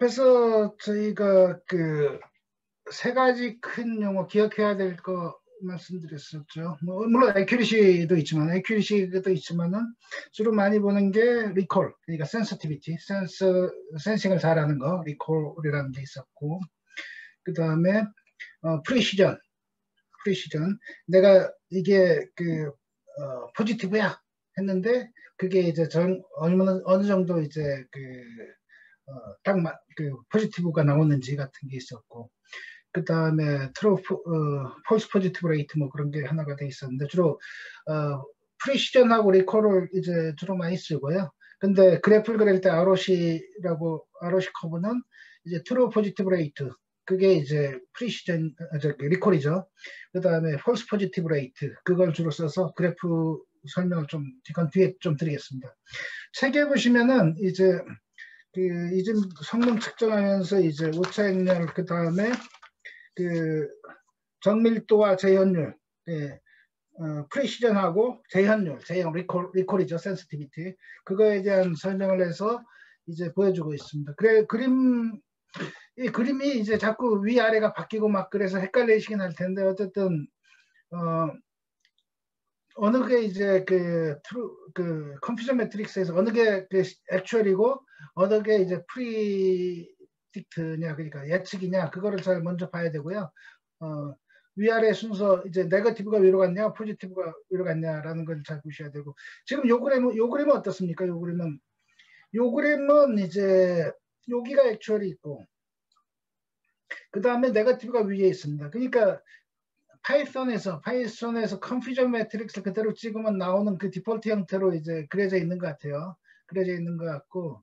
앞에서 저희가 그 세 가지 큰 용어 기억해야 될 거 말씀드렸었죠. 물론 accuracy도 있지만은 주로 많이 보는 게 recall, 그러니까 sensitivity, 센싱을 잘하는 거, recall이라는 게 있었고, 그 다음에 precision. 내가 이게 포지티브야 했는데 그게 이제 어느 정도 이제 포지티브가 나오는지 같은 게 있었고, 그 다음에 폴스 포지티브 레이트 뭐 그런 게 하나가 돼 있었는데 주로 프리시전하고 리콜을 이제 주로 많이 쓰고요. 근데 그래프를 그릴 때 ROC 커브는 이제 트루 포지티브 레이트, 그게 이제 리콜이죠. 그 다음에 폴스 포지티브 레이트, 그걸 주로 써서 그래프 설명을 이건 뒤에 좀 드리겠습니다. 책에 보시면은 이제 성능 측정하면서 이제 오차행렬, 그 다음에 정밀도와 재현율, 프리시전하고 리콜이죠, 센시티비티. 그거에 대한 설명을 해서 이제 보여주고 있습니다. 이 그림이 이제 자꾸 위아래가 바뀌고 막 그래서 헷갈리시긴 할 텐데, 어쨌든 어느 게 이제 컴퓨터 매트릭스에서 어느 게 액츄얼이고 어느 게 이제 프리딕트냐, 그러니까 예측이냐, 그거를 잘 먼저 봐야 되고요. 위아래 순서, 이제 네거티브가 위로 갔냐, 포지티브가 위로 갔냐라는 걸 잘 보셔야 되고, 지금 요 그림은 어떻습니까? 요 그림은 이제 여기가 액츄얼이 있고, 그 다음에 네거티브가 위에 있습니다. 그러니까 파이썬에서 컨퓨저 매트릭스 그대로 찍으면 나오는 그 디폴트 형태로 이제 그려져 있는 것 같아요. 그려져 있는 것 같고,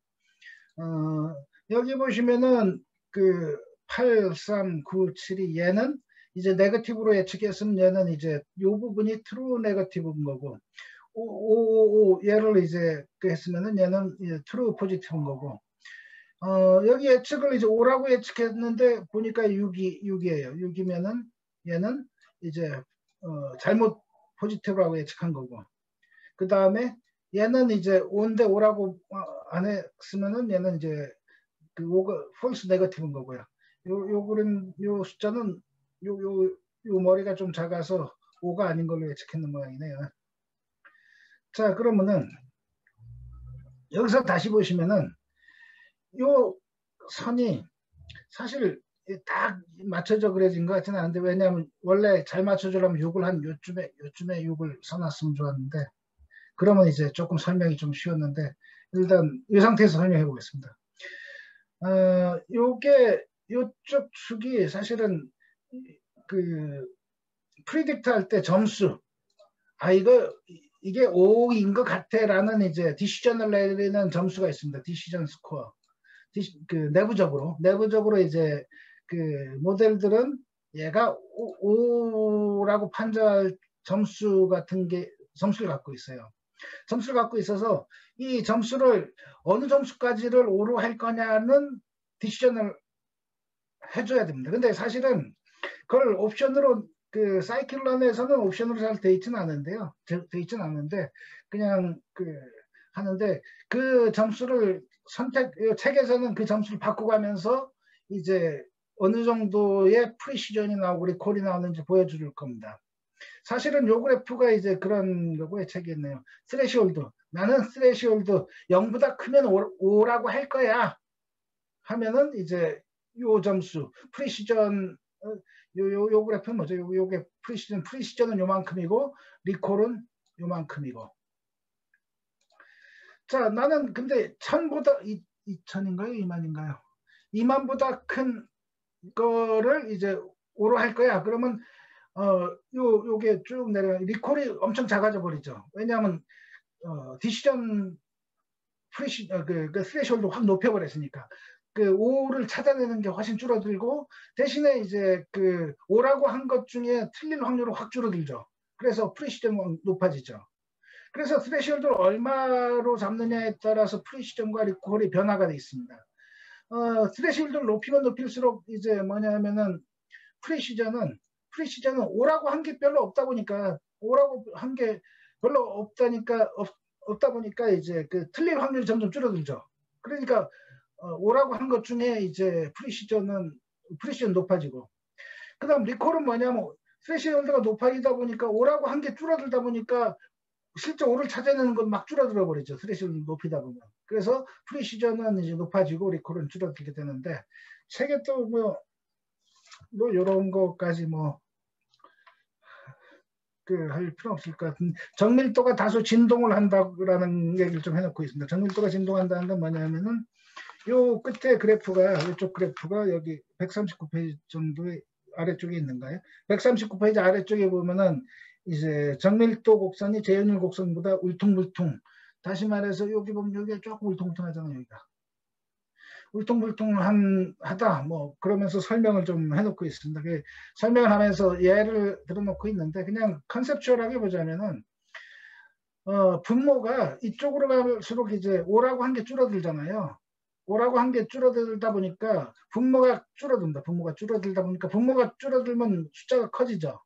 여기 보시면은 8, 3, 9, 7이 얘는 이제 네거티브로 예측했으면 얘는 이제 요 부분이 트루 네거티브인 거고, 5, 얘를 이제 했으면은 얘는 이제 트루 포지티브인 거고, 여기 예측을 이제 5라고 예측했는데 보니까 6이에요. 6이면은 얘는 이제 잘못 포지티브라고 예측한 거고, 그 다음에 얘는 이제 5인데 5라고 안 했으면은 얘는 이제 5가 폴스 네거티브인 거고요. 요 숫자는 요 머리가 좀 작아서 5가 아닌 걸로 예측했는 모양이네요. 자, 그러면은 여기서 다시 보시면은 요 선이 사실 딱 맞춰져 그려진 것 같지는 않은데, 왜냐하면 원래 잘 맞춰주려면 6을 한 요쯤에 6을 써놨으면 좋았는데, 그러면 이제 조금 설명이 좀 쉬웠는데, 일단 이 상태에서 설명해 보겠습니다. 요쪽 축이 사실은 프리딕트 할 때 점수, 이게 5인 것 같아라는 이제 디시전을 내리는 점수가 있습니다. 디시전 스코어. 내부적으로 이제 모델들은 얘가 5라고 판정할 점수를 갖고 있어요. 점수를 갖고 있어서 이 점수를 어느 점수까지를 5로 할 거냐는 디시전을 해줘야 됩니다. 근데 사실은 그걸 옵션으로 사이클런에서는 옵션으로 잘 돼 있지는 않은데요. 돼 있지는 않은데 그냥 하는데, 그 점수를 책에서는 그 점수를 바꿔가면서 이제 어느 정도의 프리시전이 나오고 리콜이 나오는지 보여줄 겁니다. 사실은 요 그래프가 이제 그런 거고요. 책에 있네요. 나는 스레시홀드 0보다 크면 5라고 할 거야 하면은 이제 요 점수 프리시전, 요 그래프는 뭐죠? 요게 프리시전은 요만큼이고 리콜은 요만큼이고. 자, 나는 근데 1000보다 2000인가요? 2만인가요? 2만보다 큰 거를 이제 5로 할 거야. 그러면 요게 쭉 내려 리콜이 엄청 작아져 버리죠. 왜냐하면 디시전 스레시홀드 확 높여버렸으니까 5를 찾아내는 게 훨씬 줄어들고, 대신에 이제 5라고 한 것 중에 틀릴 확률은 확 줄어들죠. 그래서 프리시전은 높아지죠. 그래서 스레시홀드를 얼마로 잡느냐에 따라서 프리시전과 리콜이 변화가 돼 있습니다. 스레시홀드를 높이면 높일수록 이제 뭐냐면은 프리시전은 5라고 한 게 별로 없다 보니까, 없다 보니까 이제 틀릴 확률이 점점 줄어들죠. 그러니까 오라고 한 것 중에 이제 프리시전 높아지고, 그다음 리콜은 뭐냐면 스레시홀드가 높아지다 보니까 오라고 한 게 줄어들다 보니까 실제 오를 찾아내는 건 막 줄어들어 버리죠. 스레시홀드 높이다 보면. 그래서 프리시전은 이제 높아지고 리콜은 줄어들게 되는데, 책에 또 뭐 이런 것까지 할 필요 없을 것 같은, 정밀도가 다소 진동을 한다라는 얘기를 좀 해놓고 있습니다. 정밀도가 진동한다는 건 뭐냐면은 요 끝에 그래프가, 이쪽 그래프가 여기 139페이지 정도의 아래쪽에 있는가요? 139페이지 아래쪽에 보면은 이제 정밀도 곡선이 제연율 곡선보다 울퉁불퉁, 다시 말해서 여기 보면 여기가 조금 울퉁불퉁하잖아요. 여기가 울퉁불퉁하다 그러면서 설명을 좀 해놓고 있습니다. 설명을 하면서 예를 들어놓고 있는데, 그냥 컨셉추얼하게 보자면은 분모가 이쪽으로 갈수록 이제 오라고 한 게 줄어들잖아요. 오라고 한 게 줄어들다 보니까 분모가 줄어든다. 분모가 줄어들다 보니까, 분모가 줄어들면 숫자가 커지죠.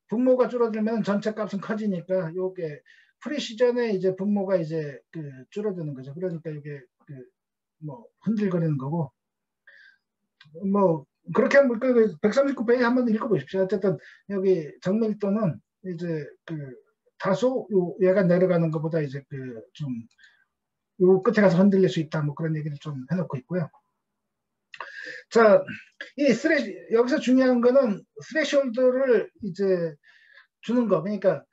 분모가 줄어들면 전체 값은 커지니까 요게 프리시전에 이제 분모가 이제 줄어드는 거죠. 그러니까 이게 흔들거리는 거고, 그렇게 하면 139페이지 한번 읽어보십시오. 어쨌든 여기 정밀도는 이제 다소 얘가 내려가는 것보다 이제 요 끝에 가서 흔들릴 수 있다, 그런 얘기를 좀 해놓고 있고요. 자, 여기서 중요한 거는 스레시홀드를 이제 주는 거. 그러니까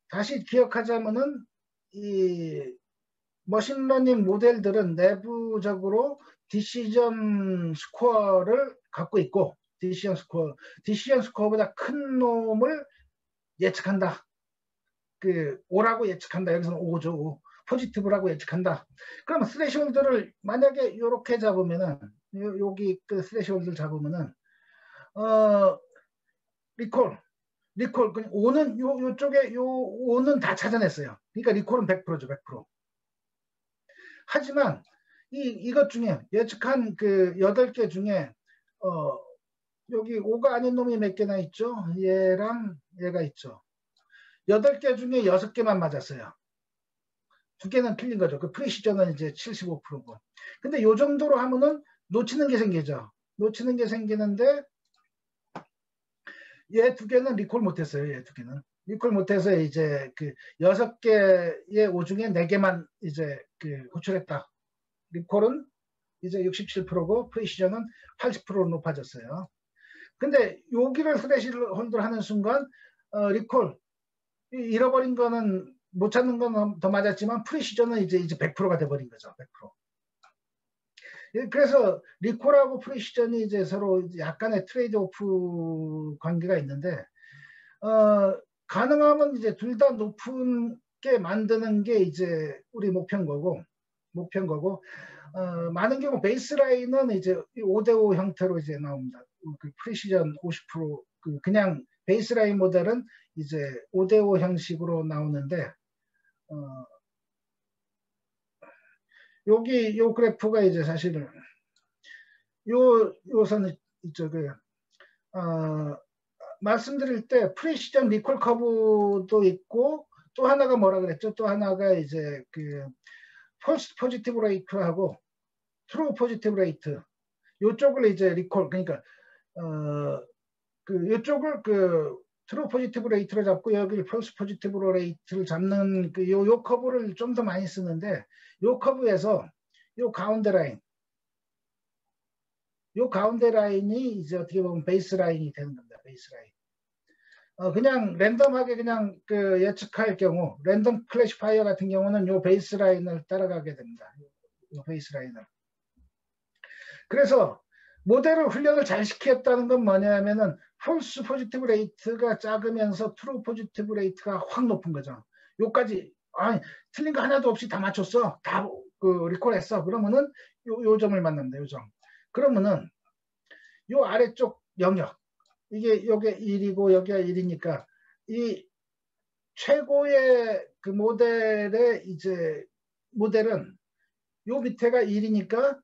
다시 기억하자면은 이 머신러닝 모델들은 내부적으로 디시전 스코어를 갖고 있고, 디시전 스코어보다 큰 놈을 예측한다. 오라고 예측한다. 여기서는 5죠. 포지티브라고 예측한다. 그럼 스레시홀드를 만약에 이렇게 잡으면은, 여기 스레시홀드를 잡으면은 리콜 5는 요쪽에 요 5는 다 찾아냈어요. 그러니까 리콜은 100%죠. 100%. 하지만 이것 중에 예측한 8개 중에 여기 5가 아닌 놈이 몇 개나 있죠? 얘랑 얘가 있죠. 8개 중에 6개만 맞았어요. 2개는 틀린 거죠. 프리시전은 이제 75%고. 근데 요 정도로 하면은 놓치는 게 생기죠. 놓치는 게 생기는데, 얘 2개는 리콜 못했어요. 얘 2개는. 리콜 못해서 이제 6개의 5 중에 4개만 이제 호출했다. 리콜은 이제 67%고 프리시전은 80%로 높아졌어요. 근데 여기를 스레시홀드를 하는 순간 리콜 잃어버린 거는, 못 찾는 건 더 맞았지만 프리시전은 이제 100%가 돼버린 거죠. 100%. 그래서 리콜하고 프리시전이 이제 서로 약간의 트레이드 오프 관계가 있는데, 가능하면 이제 둘 다 높은 게 만드는 게 이제 우리 목표인 거고, 많은 경우 베이스라인은 이제 5대5 형태로 이제 나옵니다. 프리시전 50%, 그냥 베이스라인 모델은 이제 5대5 형식으로 나오는데, 여기 요 그래프가 이제 사실은 요선은 말씀드릴 때 프리시전 리콜 커브도 있고, 또 하나가 뭐라 그랬죠? 또 하나가 이제 펄스 포지티브 레이트하고 트루 포지티브 레이트, 요쪽을 이제 리콜, 그러니까 요쪽을 트루 포지티브 레이트로 잡고 여기를 펄스 포지티브 레이트를 잡는 요 커브를 좀 더 많이 쓰는데, 요 커브에서 요 가운데 라인이 이제 어떻게 보면 베이스 라인이 되는 겁니다. 베이스 라인. 그냥 랜덤하게 그냥 예측할 경우, 랜덤 클래시파이어 같은 경우는 요 베이스 라인을 따라가게 됩니다. 요 베이스 라인을. 그래서 모델을 훈련을 잘 시켰다는 건 뭐냐면은 폴스 포지티브 레이트가 작으면서 트루 포지티브 레이트가 확 높은 거죠. 요까지 틀린 거 하나도 없이 다 맞췄어. 다 리콜했어. 그러면은 요 점을 만납니다. 요 점. 그러면은 요 아래쪽 영역, 이게 여기 1이고 여기가 1이니까 이 최고의 모델의 이제 모델은 요 밑에가 1이니까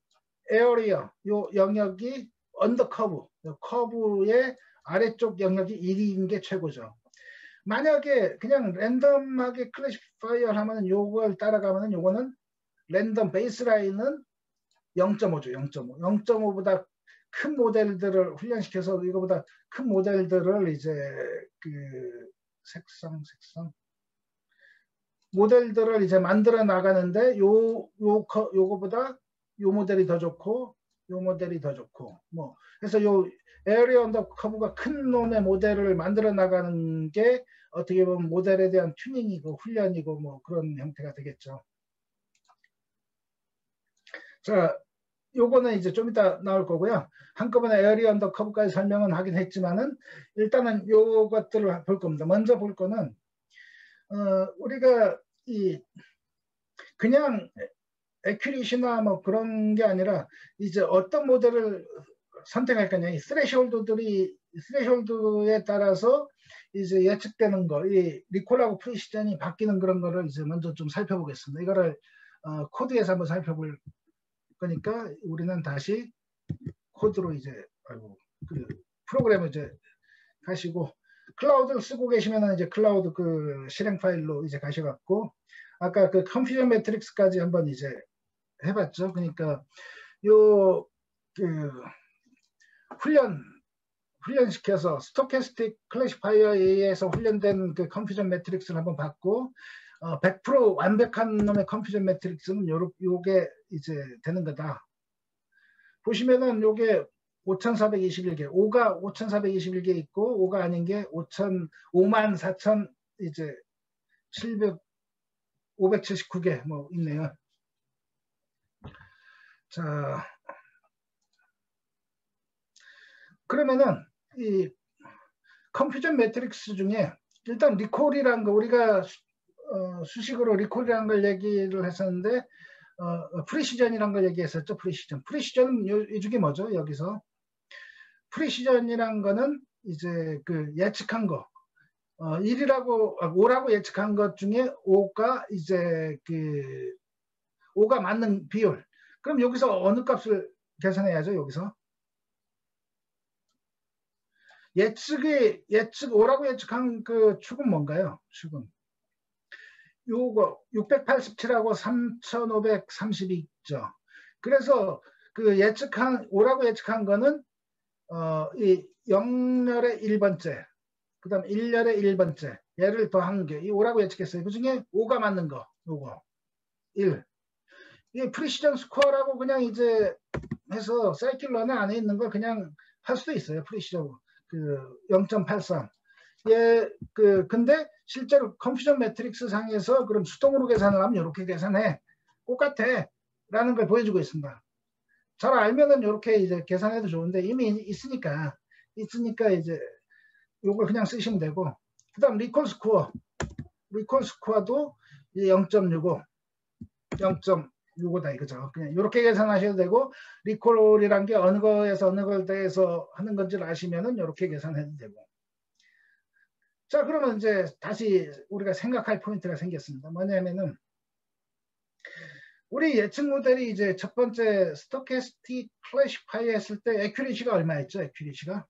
에어리어, 요 영역이 언더커브, 커브의 아래쪽 영역이 1인 게 최고죠. 만약에 그냥 랜덤하게 클래시파이어 하면 요걸 따라가면 요거는 랜덤 베이스라인은 0.5죠. 0.5. 0.5보다 큰 모델들을 훈련시켜서 이거보다 큰 모델들을 이제 그 색상 모델들을 이제 만들어 나가는데 요거보다 요 모델이 더 좋고 요 모델이 더 좋고 뭐 그래서 요 에어리어 언더커브가 큰 놈의 모델을 만들어 나가는 게 어떻게 보면 모델에 대한 튜닝이고 훈련이고 뭐 그런 형태가 되겠죠. 자, 요거는 이제 좀 이따 나올 거고요. 한꺼번에 에어리어 언더커브까지 설명은 하긴 했지만은 일단은 요것들을 볼 겁니다. 먼저 볼 거는 우리가 이 그냥 에큐리시나 뭐 그런 게 아니라 이제 어떤 모델을 선택할 거냐. 이 스레시홀드에 따라서 이제 예측되는 거, 이 리콜하고 프리시전이 바뀌는 그런 거를 이제 먼저 좀 살펴보겠습니다. 이거를 코드에서 한번 살펴볼 거니까 우리는 다시 코드로 이제 그 프로그램을 이제 가시고 클라우드를 쓰고 계시면은 이제 클라우드 그 실행 파일로 이제 가셔갖고 아까 그 컨퓨전 매트릭스까지 한번 이제 해봤죠. 그러니까 요 그 훈련시켜서 스토캐스틱 클래시파이어에 의해서 훈련된 그 컨퓨전 매트릭스를 한번 봤고 100% 완벽한 놈의 컨퓨전 매트릭스는 요게 이제 되는 거다. 보시면은 요게 5,421개, 5가 5,421개 있고 5가 아닌 게 54,000 이제 579개 뭐 있네요. 자, 그러면은 이 컨퓨전 매트릭스 중에 일단 리콜이라는 거 우리가 수식으로 리콜이라는 걸 얘기를 했었는데 프리시전이라는 걸 얘기했었죠. 프리시전은 이 중에 뭐죠? 여기서 프리시전이라는 거는 이제 그 예측한 거 5라고 예측한 것 중에 5가 이제 그 5가 맞는 비율. 그럼 여기서 어느 값을 계산해야죠? 여기서 예측 5라고 예측한 그 축은 뭔가요? 축은 요거 687하고 3532죠. 그래서 그 5라고 예측한 거는 이 0열의 1번째, 그 다음 1열의 1번째 얘를 더한 게 이 5라고 예측했어요. 그 중에 5가 맞는 거 요거 1. 이게 프리시전 스코어라고 그냥 이제 해서 사이클러너 안에 있는 걸 그냥 할 수도 있어요. 프리시전 그 0.83. 예, 근데 실제로 컴퓨전 매트릭스 상에서 그럼 수동으로 계산을 하면 이렇게 계산해. 똑같아. 라는 걸 보여주고 있습니다. 잘 알면은 이렇게 이제 계산해도 좋은데 이미 있으니까 이제 요걸 그냥 쓰시면 되고 그 다음 리콜 스코어도 0.65 0.65다 이거죠. 그냥 이렇게 계산하셔도 되고 리콜이란 게 어느 거에서 어느 걸 대해서 하는 건지를 아시면은 이렇게 계산해도 되고 자, 그러면 이제 다시 우리가 생각할 포인트가 생겼습니다. 뭐냐면은 우리 예측 모델이 이제 첫 번째 스토캐스틱 클래시파이 했을 때 에큐리시가 얼마였죠? 에큐리시가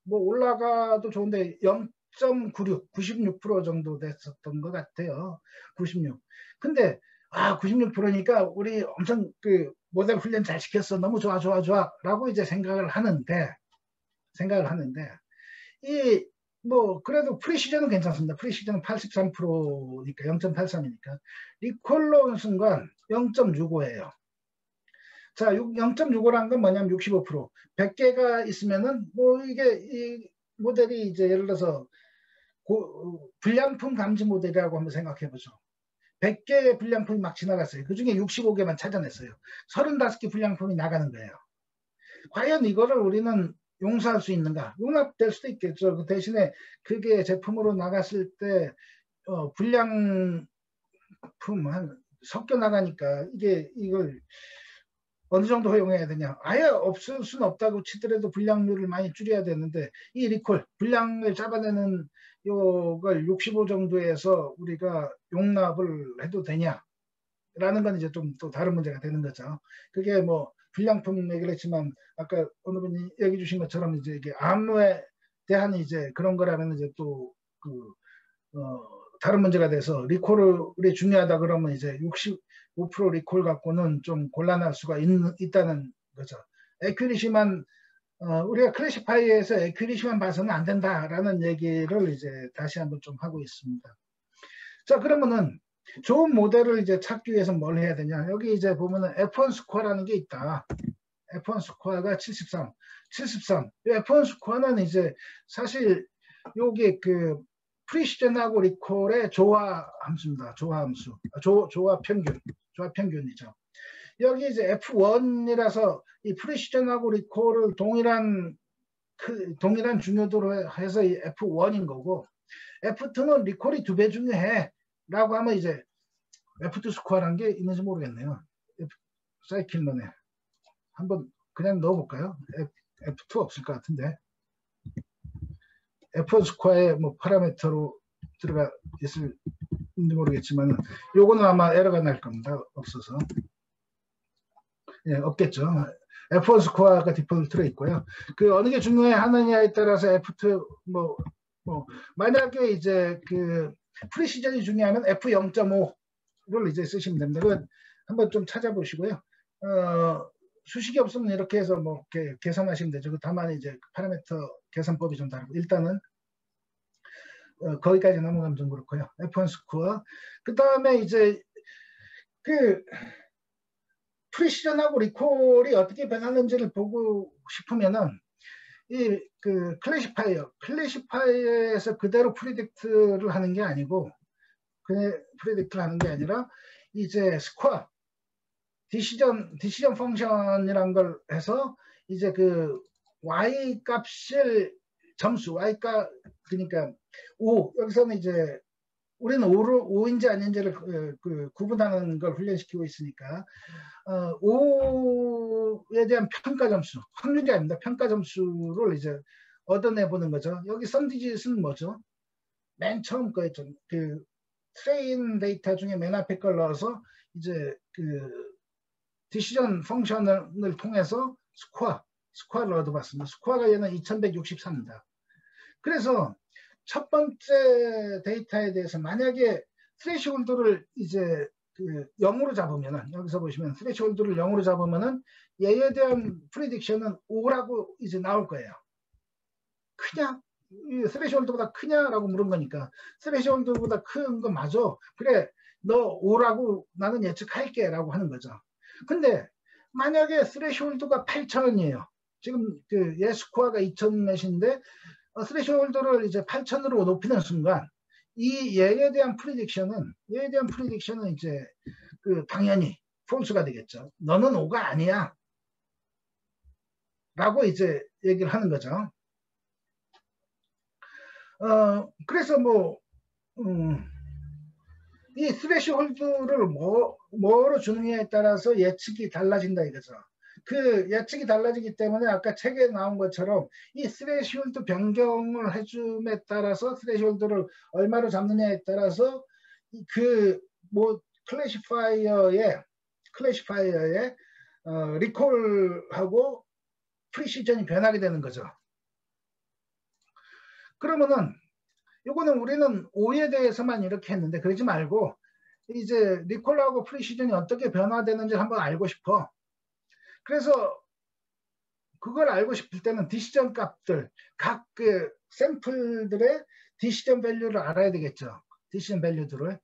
뭐 올라가도 좋은데 96% 정도 됐었던 것 같아요. 96. 근데 96%니까 우리 엄청 그 모델 훈련 잘 시켰어. 너무 좋아 라고 이제 생각을 하는데 이 뭐 그래도 프리시전은 괜찮습니다. 프리시전은 83%니까 0.83이니까 리콜로 온 순간 0.65예요. 자, 0.65라는 건 뭐냐면 65%. 100개가 있으면은 뭐 이게 이 모델이 이제 예를 들어서 불량품 감지 모델이라고 한번 생각해 보죠. 100개의 불량품이 막 지나갔어요. 그 중에 65개만 찾아냈어요. 35개 불량품이 나가는 거예요. 과연 이거를 우리는 용서할 수 있는가? 용납될 수도 있겠죠. 그 대신에 그게 제품으로 나갔을 때 불량품 섞여 나가니까 이걸 어느 정도 허용해야 되냐? 아예 없을 수는 없다고 치더라도 불량률을 많이 줄여야 되는데 이 리콜 불량을 잡아내는 요걸 65 정도에서 우리가 용납을 해도 되냐? 라는 건 이제 좀 또 다른 문제가 되는 거죠. 그게 뭐 불량품 얘기를 했지만 아까 어느 분이 얘기해 주신 것처럼 이제 이게 암호에 대한 이제 그런 거라면 이제 또 다른 문제가 돼서 리콜이 중요하다 그러면 이제 5% 리콜 갖고는 좀 곤란할 수가 있다는 거죠. 에큐리시만 우리가 클래시파이에서 에큐리시만 봐서는 안 된다라는 얘기를 이제 다시 한번 좀 하고 있습니다. 자, 그러면은 좋은 모델을 이제 찾기 위해서 뭘 해야 되냐? 여기 이제 보면은 F1 스코어라는 게 있다. F1 스코어가 73. 이 F1 스코어는 이제 사실 요게 그 프리시전하고 리콜의 조화 함수입니다. 조화 평균이죠. 여기 이제 F1이라서 이 프리시전하고 리콜을 동일한 중요도로 해서 이 F1인 거고, F2는 리콜이 2배 중요해 라고 하면 이제 F2 스코어라는 게 있는지 모르겠네요. 사이클론에 한번 그냥 넣어볼까요? F2 없을 것 같은데. F1 스코어에 뭐 파라미터로 들어가 있을지 모르겠지만 요거는 아마 에러가 날 겁니다. 없어서. 예, 없겠죠. F1 스코어가 디폴트로 있고요. 그 어느 게 중요해 하느냐에 따라서 F2 만약에 이제 그 프리시전이 중요하면 F0.5를 이제 쓰시면 됩니다. 그건 한번 좀 찾아보시고요. 수식이 없으면 이렇게 해서 뭐 이렇게 계산하시면 되죠. 다만 이제 파라미터 계산법이 좀 다르고 일단은 거기까지 넘어가면 좀 그렇고요. F1 스코어. 그 다음에 이제 그 프리시전하고 리콜이 어떻게 변하는지를 보고 싶으면은 이 그 클래시파이어에서 그대로 프리딕트를 하는 게 아니고 프리딕트를 하는 게 아니라 이제 스코어 디시전 펑션이란 걸 해서 이제 그 y 값을 점수 y 값 그러니까 5 여기서는 이제 우리는 5인지 아닌지를 구분하는 걸 훈련시키고 있으니까 5에 대한 평가 점수, 확률이 아닙니다. 평가 점수를 이제 얻어내보는 거죠. 여기 썸디짓은 뭐죠? 맨 처음 거였죠. 그 트레인 데이터 중에 맨 앞에 걸 넣어서 이제 그 디시전 펑션을 통해서 스코어를 얻어봤습니다. 스코어가 얘는 2163입니다. 그래서 첫 번째 데이터에 대해서 만약에 스레시홀드를 이제 그 0으로 잡으면은 여기서 보시면 스레시홀드를 0으로 잡으면은 얘에 대한 프리딕션은 5라고 이제 나올 거예요. 크냐? 스레시홀드보다 크냐라고 물은 거니까 스레시홀드보다 큰 거 맞아. 그래 너 5라고 나는 예측할게 라고 하는 거죠. 근데 만약에 스레시홀드가 8,000이에요. 지금 그 얘 스코어가 2,000 몇인데 스레시홀드를 이제 8,000으로 높이는 순간 이 얘에 대한 프리딕션은 이제 그 당연히 폴스가 되겠죠. 너는 5가 아니야. 라고 이제 얘기를 하는 거죠. 그래서 뭐 이 스레시홀드를 뭐로 주느냐에 따라서 예측이 달라진다 이거죠. 그 예측이 달라지기 때문에 아까 책에 나온 것처럼 이 스레시홀드 변경을 해줌에 따라서 스레시홀드를 얼마로 잡느냐에 따라서 그 뭐 클래시파이어의 리콜하고 프리시전이 변하게 되는 거죠. 그러면은 요거는 우리는 5에 대해서만 이렇게 했는데 그러지 말고 이제 리콜하고 프리시전이 어떻게 변화되는지 한번 알고 싶어. 그래서 그걸 알고 싶을 때는 디시전 값들, 각 그 샘플들의 디시전 밸류를 알아야 되겠죠. 디시전 밸류를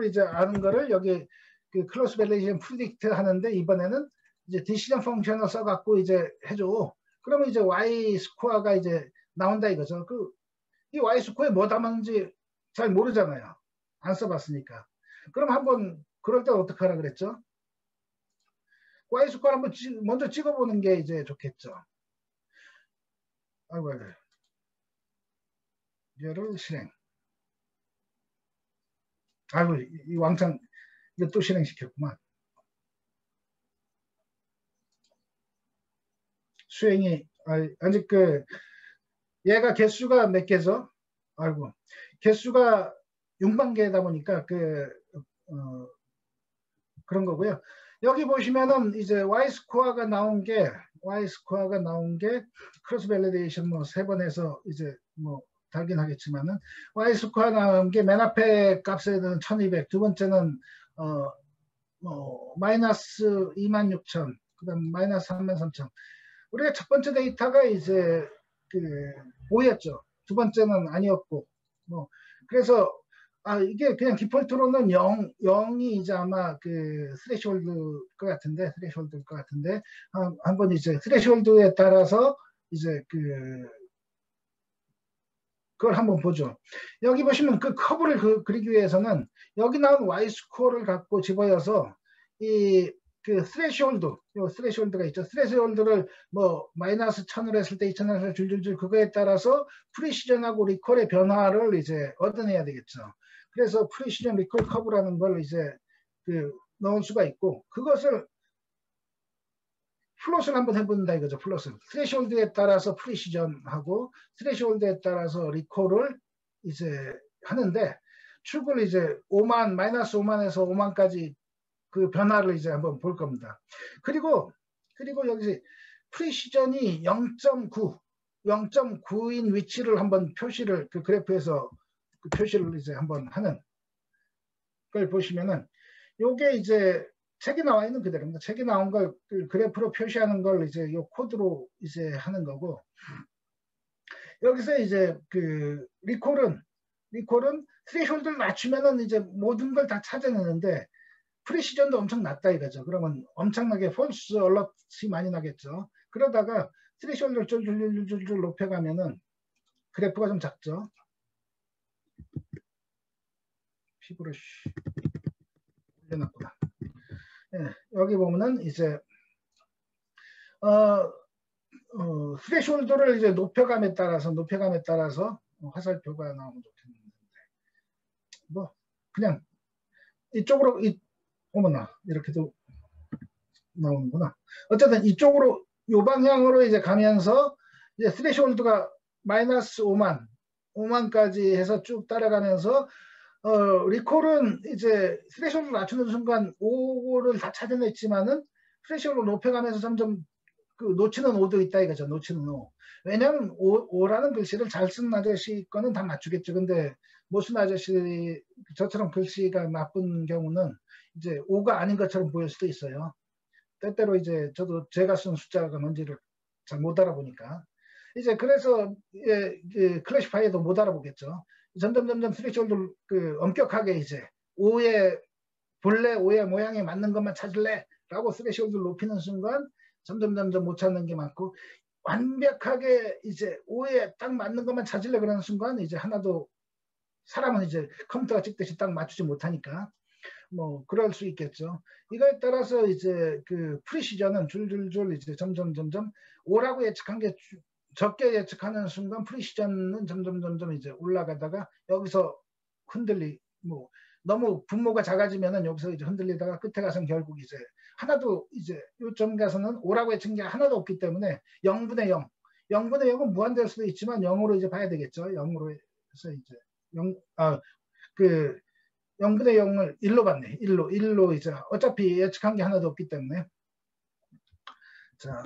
이제 아는 거를 여기 그 클로스 밸리에이션 프리딕트 하는데 이번에는 이제 디시전 펑션을 써갖고 이제 해줘. 그러면 이제 y 스코어가 이제 나온다 이거죠. 이 y 스코어에 뭐 담았는지 잘 모르잖아요. 안 써봤으니까. 그럼 한번 그럴 때 어떻게 하라 그랬죠? y 스코어 한번 먼저 찍어보는 게 이제 좋겠죠. 아이고. 얘를 실행. 아이고, 이 왕창 이거 또 실행시켰구만. 수행이 아직 그 얘가 개수가 몇 개죠? 아이고, 개수가 6만 개다 보니까 그런 거고요. 여기 보시면은 이제 y 스코어가 나온 게 크로스 밸리데이션 뭐 3번 해서 이제 뭐 달긴 하겠지만은 y 스코어 나온 게 맨 앞에 값에는 1200, 두 번째는 마이너스 26,000, 그다음 마이너스 33,000. 우리가 첫 번째 데이터가 이제 그 5였죠. 두 번째는 아니었고, 그래서 이게 그냥 디폴트로는 0이 이제 아마 그 스레시홀드일 것 같은데, 한번 이제 스레시홀드에 따라서 이제 그걸 한번 보죠. 여기 보시면 그 커브를 그리기 위해서는 여기 나온 y 스코어를 갖고 집어여서 그 스레시홀드가 있죠. 스레시홀드를 마이너스 1000으로 했을 때 2000으로 했을 때 줄줄줄 그거에 따라서 프리시전하고 리콜의 변화를 이제 얻어내야 되겠죠. 그래서 프리시전 리콜 커브라는 걸 이제 넣을 수가 있고, 그것을 플롯을 한번 해본다 이거죠. 플롯을 스레시홀드에 따라서 프리시전하고 스레시홀드에 따라서 리콜을 이제 하는데, 축을 이제 5만 마이너스 5만에서 5만까지 그 변화를 이제 한번 볼 겁니다. 그리고 여기서 프리시전이 0.9인 위치를 한번 표시를 그 그래프에서 그 표시를 이제 한번 하는 걸 보시면은, 요게 이제 책이 나와 있는 그대로입니다. 책이 나온 걸 그 그래프로 표시하는 걸 이제 요 코드로 이제 하는 거고, 여기서 이제 그 리콜은 스레시홀드를 낮추면은 이제 모든 걸 다 찾아내는데 프리시전도 엄청 낮다 이거죠. 그러면 엄청나게 폴스 얼럿이 많이 나겠죠. 그러다가 스레시홀드를 줄줄줄줄 높여가면은 그래프가 좀 작죠. 피부를 올려놨구나. 네, 여기 보면은 이제 스레시홀드를 이제 높여감에 따라서 화살표가 나오면 좋겠는데, 그냥 이쪽으로 어머나 이렇게도 나오는구나. 어쨌든 이쪽으로 요 방향으로 이제 가면서 이제 스레시홀드가 마이너스 5만까지 해서 쭉 따라가면서 리콜은 이제 스레시홀드를 낮추는 순간 5를 다 찾아냈지만은 스레시홀드를 높여가면서 점점 그 놓치는 5도 있다 이거죠. 놓치는 5. 왜냐하면 5라는 글씨를 잘 쓴 아저씨 거는 다 맞추겠죠. 근데 못 쓴 아저씨 저처럼 글씨가 나쁜 경우는 이제 5가 아닌 것처럼 보일 수도 있어요. 때때로 이제 저도 제가 쓴 숫자가 뭔지를 잘 못 알아보니까 이제 그래서 클래시파이어도 못 알아보겠죠. 점점 스레시홀드를 엄격하게 이제 5의 본래 5의 모양에 맞는 것만 찾을래 라고 스레시홀드를 높이는 순간 점점 못 찾는 게 많고, 완벽하게 이제 5에 딱 맞는 것만 찾을래 그러는 순간 이제 하나도, 사람은 이제 컴퓨터가 찍듯이 딱 맞추지 못하니까 그럴 수 있겠죠. 이거에 따라서 이제 그 프리시전은 줄줄줄 이제 점점 5라고 예측한 게 적게 예측하는 순간 프리시전은 점점 이제 올라가다가 여기서 너무 분모가 작아지면은 여기서 이제 흔들리다가 끝에 가서는 결국 이제 하나도 이제 요점 가서는 5라고 예측한 게 하나도 없기 때문에 0분의 0은 무한대일 수도 있지만 0으로 이제 봐야 되겠죠. 0으로 해서 이제 0분의 0을 1로 봤네. 1로 이제 어차피 예측한 게 하나도 없기 때문에. 자,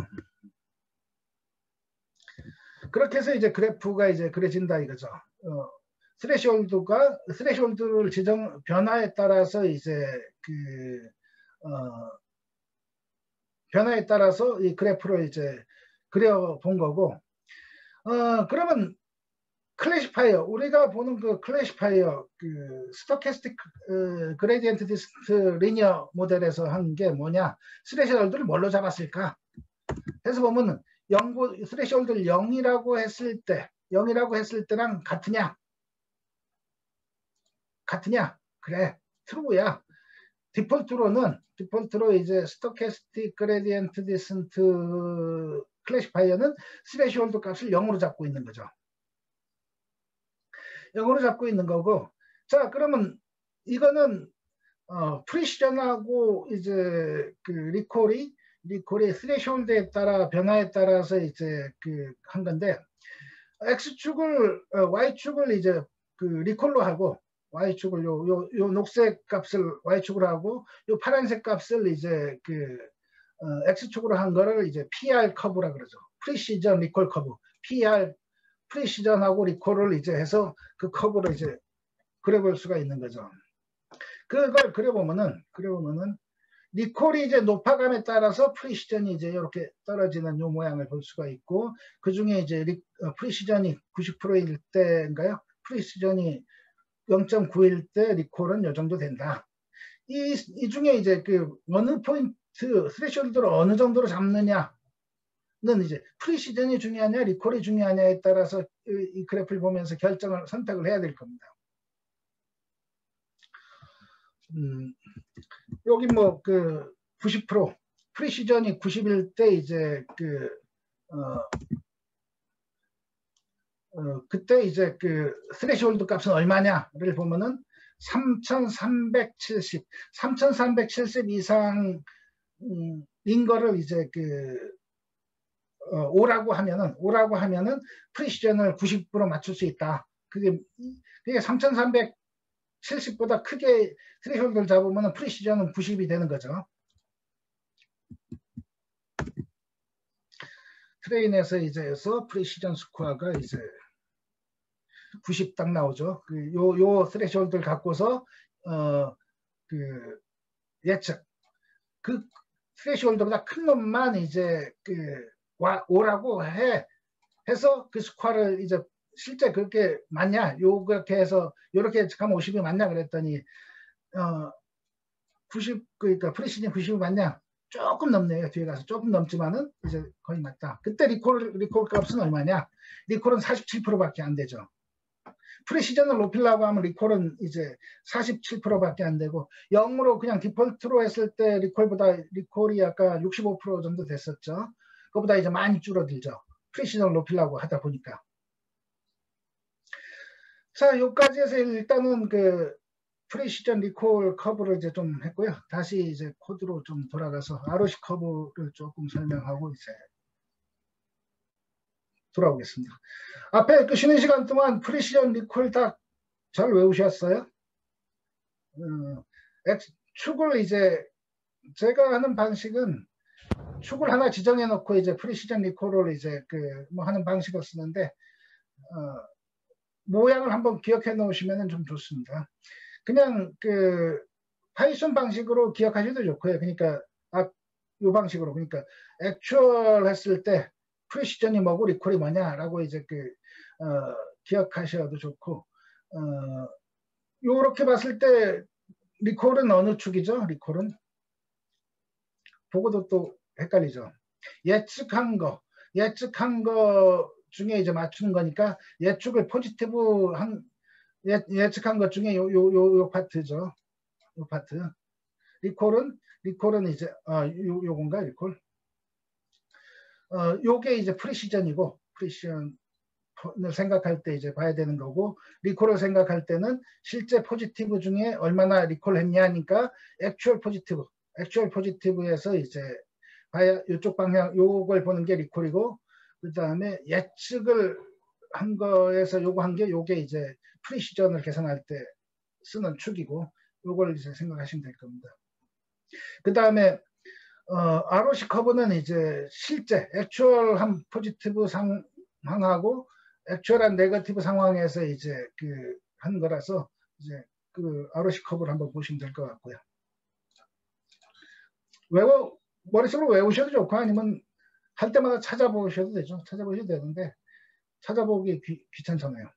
그렇게 해서 이제 그래프가 이제 그려진다 이거죠. 스레시홀드를 변화에 따라서 이제 변화에 따라서 이 그래프로 이제 그려본 거고, 그러면 클래시파이어, 우리가 보는 그 클래시파이어, 스토캐스틱 그레디언트 디스턴트 리니어 모델에서 한 게 뭐냐, 스레시홀드를 뭘로 잡았을까? 해서 보면 스레시홀드를 0이라고 했을 때랑 같으냐? 그래, true야. 디폴트로 이제 스토캐스틱 그레디언트 디스턴트 클래시파이어는 스레시홀드 값을 0으로 잡고 있는 거죠. 0으로 잡고 있는 거고, 자, 그러면 이거는 프리시전하고 이제 그 리콜이 스레시홀드에 따라 변화에 따라서 이제 한 건데, X축을 Y축을 이제 리콜로 하고, Y축을 요 녹색 값을 Y축으로 하고, 요 파란색 값을 이제 X축으로 한 거를 이제 PR 커브라 그러죠. 프리시전 리콜 커브. PR 프리시전하고 리콜을 이제 해서 그 커브를 이제 그려볼 수가 있는 거죠. 그걸 그려보면은 리콜이 이제 높아감에 따라서 프리시전이 이제 이렇게 떨어지는 요 모양을 볼 수가 있고, 그 중에 이제 프리시전이 90%일 때인가요? 프리시전이 0.9일 때 리콜은 요 정도 된다. 이 중에 이제 그 어느 포인트, 스레시홀드를 어느 정도로 잡느냐는 이제 프리시전이 중요하냐, 리콜이 중요하냐에 따라서 이 그래프를 보면서 선택을 해야 될 겁니다. 여기 뭐 그 90% 프리시전이 90일 때 이제 그때 이제 그 스레시홀드 값은 얼마냐를 보면은 3,370 이상인 거를 이제 오라고 하면은 프리시전을 90% 맞출 수 있다. 그게 3,370보다 크게 스레시홀드를 잡으면 프리시전은 90이 되는 거죠. 트레인에서 이제서 프리시전 스코어가 이제 90 딱 나오죠. 요 스레시홀드를 갖고서 예측 그 스레시홀드보다 큰 놈만 이제 오라고 해서 그 스코어를 이제 실제 그렇게 맞냐, 요렇게 해서 요렇게 예측하면 50이 맞냐 그랬더니 90 그러니까 프리시전 90이 맞냐? 조금 넘네요. 뒤에 가서 조금 넘지만은 이제 거의 맞다. 그때 리콜 값은 얼마냐? 리콜은 47%밖에 안 되죠. 프리시전을 높이려고 하면 리콜은 이제 47%밖에 안 되고 0으로 그냥 디폴트로 했을 때 리콜이 아까 65% 정도 됐었죠. 그거보다 이제 많이 줄어들죠. 프리시전을 높이려고 하다 보니까. 자, 여기까지 해서 일단은 프리시전 리콜 커브를 이제 좀 했고요. 다시 이제 코드로 좀 돌아가서 ROC 커브를 조금 설명하고 이제 돌아오겠습니다. 앞에 쉬는 시간 동안 프리시전 리콜 다 잘 외우셨어요? 축을 이제 제가 하는 방식은 축을 하나 지정해 놓고 이제 프리시전 리콜을 이제 뭐 하는 방식을 쓰는데 모양을 한번 기억해 놓으시면 좀 좋습니다. 그냥 파이썬 방식으로 기억하셔도 좋고요. 그러니까 이 방식으로 그러니까 액츄얼 했을 때 프리시전이 뭐고 리콜이 뭐냐라고 이제 기억하셔도 좋고 요렇게 봤을 때 리콜은 어느 축이죠? 리콜은 보고도 또 헷갈리죠. 예측한 거 중에 이제 맞추는 거니까 예측을 포지티브 예측한 것 중에 요 파트죠. 요 파트. 리콜은 이제 요건가 리콜. 요게 이제 프리시전이고 프리시전을 생각할 때 이제 봐야 되는 거고 리콜을 생각할 때는 실제 포지티브 중에 얼마나 리콜했냐니까 액츄얼 포지티브에서 이제 봐야 이쪽 방향 요걸 보는 게 리콜이고 그 다음에 예측을 한 거에서 요거 한 게 요게 이제 프리시전을 계산할 때 쓰는 축이고 요걸 이제 생각하시면 될 겁니다. 그 다음에 ROC 커브는 이제 실제 액츄얼한 포지티브 상황하고 액츄얼한 네거티브 상황에서 이제 한 거라서 이제 ROC 커브를 한번 보시면 될 것 같고요. 머릿속으로 외우셔도 좋고 아니면 할 때마다 찾아보셔도 되죠. 찾아보셔도 되는데 찾아보기 귀찮잖아요.